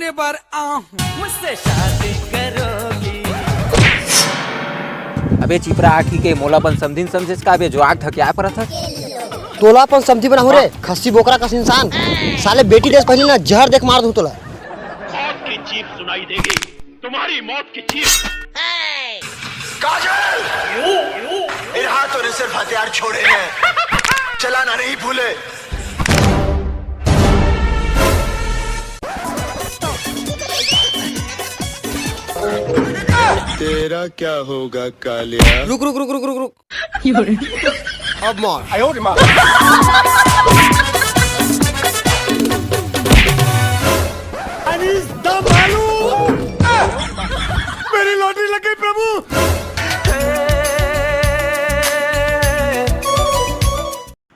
करने पर मुझसे शादी करोगी। अबे चिपरा आखी के मोलापन समझिन समझेस का बे जो आग थके पर था तोलापन समझी बना हो रे खस्सी बोकरा का इंसान साले बेटी देश पहले ना जहर देख मार दूं तोला। मौत की चीख सुनाई देगी, तुम्हारी मौत की चीख। काजल इन हाथों ने सिर्फ हथियार छोड़े हैं, चलाना नहीं भूले। तेरा क्या होगा कालिया? रुक रुक रुक रुक रुक रुक अब मार मेरी लॉटरी लग गई प्रभु।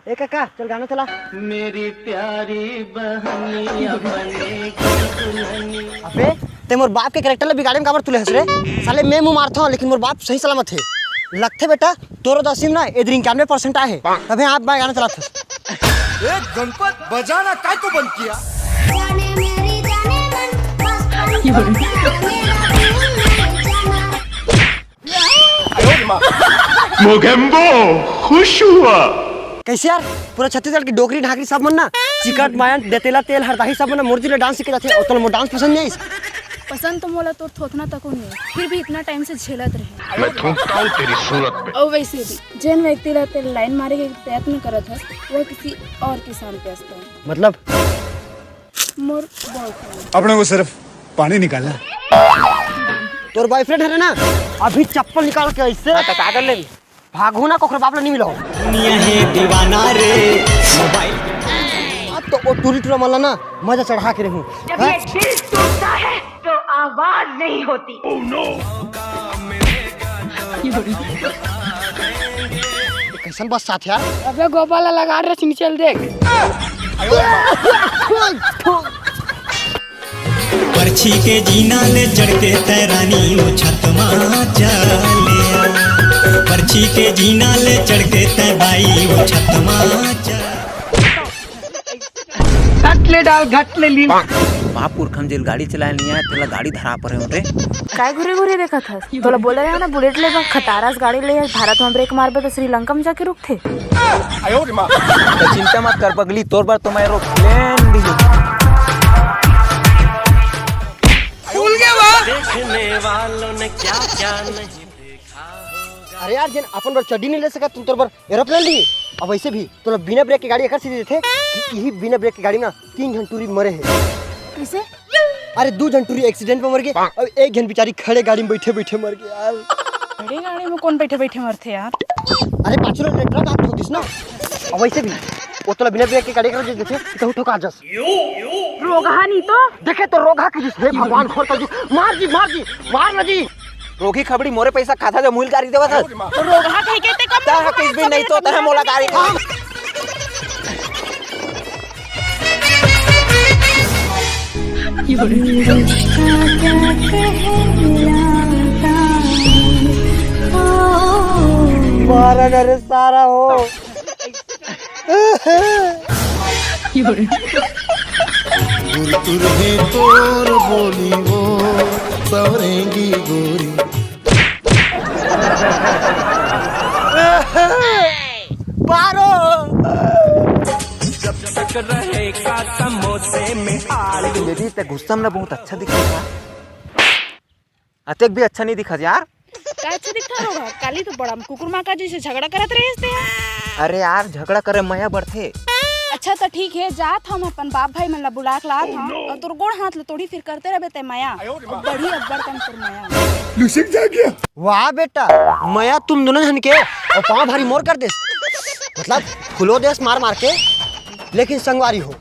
ए काका चल गाना चला। मेरी प्यारी बहनिया बनेगी दुल्हनी। अबे ते मोर बाप के कैरेक्टर ले बिगाड़े में काबर तुले हंस रे साले मैं मुंह मारता हूं लेकिन मोर बाप सही सलामत है। लगते बेटा तोरो दसीम ना इधर 91% आए है अबे आप बाय गाना चला था। ए गणपत बजाना काय को बंद किया? जाने मेरी जाने मन मोगेम्बो खुश हुआ। कैसे यार पूरा छत्तीसगढ़ की डोगरी ढाकरी सब मन ना चिकट मायन देतेला तेल हरदाही सब मन मोरजी ले डांस सीखे जाते और तो मोर डांस पसंद नहीं पसंद तो मोला तो थोथना तक नहीं फिर भी इतना टाइम से झेलत रहे। मैं थूकता हूँ तेरी सूरत पे। और वैसे भी जैन व्यक्ति ला तेरे लाइन मारे के प्रयत्न करत है वो किसी और किसान पे असता है मतलब मोर बॉयफ्रेंड अपने को सिर्फ पानी निकालना। तोर बॉयफ्रेंड है ना अभी चप्पल निकाल के ऐसे का कर ले भागो ना कोखर बाप ला नहीं मिलो दुनिया है दीवाना रे मोबाइल। अब तो वो टूरी टूरा माला ना मजा चढ़ा के रहूं। जब ये दिल टूटता है तो आवाज नहीं होती। Oh no! कैसन बस साथ यार। अबे गोपाला लगा रहे सिंह चल देख। पर्ची के जीना ले चढ़ के तैरानी वो छतमा चलिया। पर्ची के जीना ले चढ़ के तैबाई वो छतमा घटले डाल घटले ली महापुर खम जेल गाड़ी चलाए नहीं है तेला गाड़ी धरा पर है उठे काय घुरे घुरे देखा था तोला बोला है ना बुलेट ले खटारास गाड़ी ले भारत में ब्रेक मारबे तो श्रीलंका में जाके रुकथे। तो चिंता मत कर पगली तोर बार तो मैं एरोप्लेन दी भूल गया वाह। देखने वालों ने क्या क्या नहीं। अरे यार जिन अपन बार चड्डी नहीं ले सका तुम तोर बार एरोप्लेन ली अब वैसे भी तो बिना ब्रेक की गाड़ी एक सीधे थे कि यही बिना ब्रेक की गाड़ी ना 3 घंटूरी मरे है। कैसे? अरे 2 घंटूरी एक्सीडेंट में मर गए और 1 घंटे बेचारी खड़े गाड़ी में बैठे बैठे मर गए यार। बड़ी गाड़ी में कौन बैठे बैठे मरते यार। अरे पाछो ट्रक आत होतिस ना और वैसे भी वो तो बिना ब्रेक की गाड़ी कर देते तो ठोका जस रोगा नहीं तो देखे तो रोगा के जिस हे भगवान खोल कर मार ना जी रोगी खबड़ी मोरे पैसा खाता जो मूल गाड़ी देवा था तो रोगा कह के ते कम ता किस भी नहीं तो तह मोला गाड़ी खा मारा करे सारा हो तुरहे तोर बोली वो सवरेंगी गोरी। मारो जब तक रहेगा समोसे में आलू। यदि ते गुस्सा में बहुत अच्छा दिख रहा अतेक भी अच्छा नहीं दिखा यार। का अच्छा दिखता होगा काली तो बड़ा कुकुर माँ का जैसे झगड़ा करत रहे थे। अरे यार झगड़ा करे मया बढ़थे। अच्छा तो ठीक है जात हम अपन बाप भाई मन ला बुला के लात हम और तोर गोड़ हाथ ले तोड़ी फिर करते रहबे ते माया बड़ी अब्बड़ कम तोर माया लुसिक जा गया। वाह बेटा मया तुम दोनों जन के और पाँव भारी मोर कर देस मतलब फुलो देश मार मार के लेकिन संगवारी हो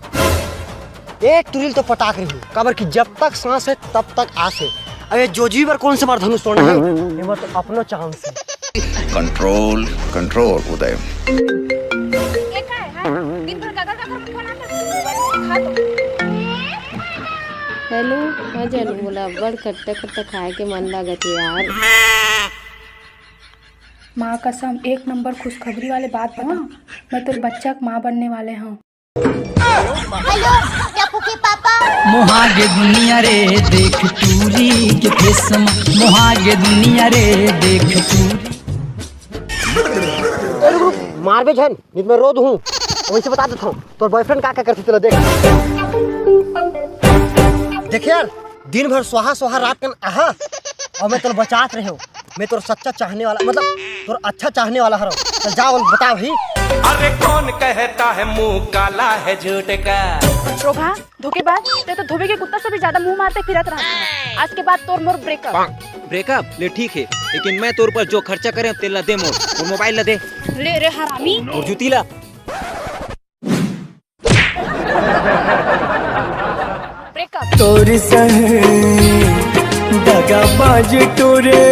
एक तुरिल तो पटाक रही हो काबर की जब तक सांस है तब तक आस है। अरे जो जी पर कौन से मार धनुष तोड़ना है ये तो अपनो चांस है। कंट्रोल कंट्रोल उदय। दिन भर काका फोन आता हेलो हाँ जानू बोला बड़ खट्टा खट्टा खाए के मन लागत है यार। माँ कसम 1 नंबर खुशखबरी वाले बात बता मैं तेरे बच्चा का माँ बनने वाले हूँ। हेलो टप्पू के पापा मोहागे दुनिया रे देख टूरी के फेसमा मोहागे दुनिया रे देख टूरी। मार बे झन नहीं तो मैं रो दूँ। वैसे बता देता हूँ तोर बॉयफ्रेंड क्या करती तेरा देख। देख यार दिन भर सुहा सुहा रात कन आहा और मैं तोर बचात रहे हूँ। मैं तोर सच्चा चाहने वाला मतलब तोर अच्छा चाहने वाला हूँ। तो जा और बता भाई। अरे कौन कहता है मुंह काला है झूठ का। रोभा धोखेबाज, ते तो धोबी के कुत्ता से भी ज्यादा मुंह मारते फिरत रहा। आज के बाद तोर मोर ब्रेकअप। ब्रेकअप ले ठीक है, लेकिन मैं तोर पर जो खर्चा करे तेल ला दे मोर और मोबाइल ला दे। ले रे हरामी और जूती ला। ब्रेकअप। तोर संग दगाबाज टोरे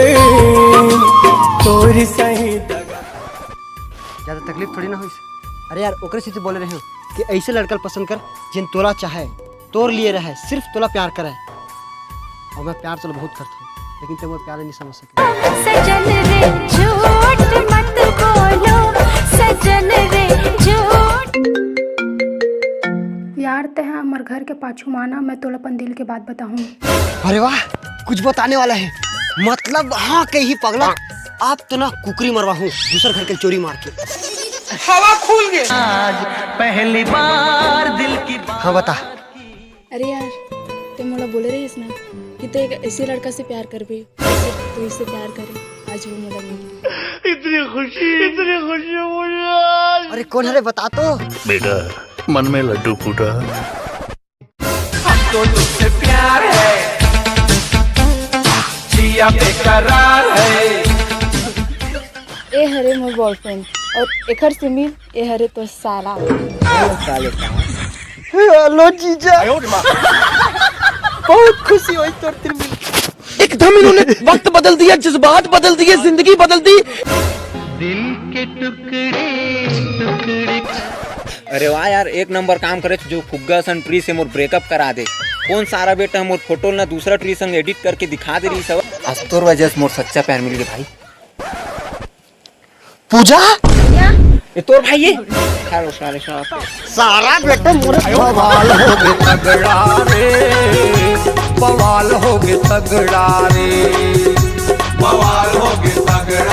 तोर सही दगा। ज्यादा तकलीफ थोड़ी ना हुई। अरे यार ओकरे से तो बोले रहे हो कि ऐसे लड़का पसंद कर जिन तोला चाहे तोर लिए रहे सिर्फ तोला प्यार करे। और मैं प्यार तोला बहुत करता हूँ लेकिन तुम प्यार नहीं समझ सके। सजन रे झूठ मत बोलो, सजन रे झूठ। यार ते हैं हमार घर के पाछू माना, मैं तोला अपन दिल के बात बताऊं। अरे वाह कुछ बताने वाला है मतलब। हाँ के ही पगला आप तो ना कुकरी मरवा हूँ दूसरे घर के चोरी मार के। हवा खुल गई आज पहली बार दिल की बात। हाँ बता। अरे यार ते मोला बोले रही ना कि ते एक ऐसे लड़का से प्यार कर भी तो इससे प्यार करे। आज वो मोला मिली। इतनी खुशी मुझे। अरे कौन है रे बता तो। बेटा मन में लड्डू फूटा। हमको तुझसे प्यार है, जिया बेकरार है। ए हरे मोर बॉयफ्रेंड और एकर से मिल ए हरे तो साला। हेलो जीजा। बहुत खुशी हुई तोर तेरे मिल। एकदम इन्होंने वक्त बदल दिया, जज्बात बदल दिए, जिंदगी बदल दी। दिल के टुकड़े टुकड़े। अरे वाह यार एक नंबर काम करे जो फुग्गा सन ट्री से मोर ब्रेकअप करा दे। कौन सारा बेटा मोर फोटो ना दूसरा ट्री संग एडिट करके दिखा दे रही सब। आज तोर वजह से मोर सच्चा प्यार मिल गया भाई। पूजा ये तोर भाई है। सारा बेटा मोरे बवाल हो गए तगड़ा रे, बवाल हो गए तगड़ा रे, बवाल हो गए तगड़ा।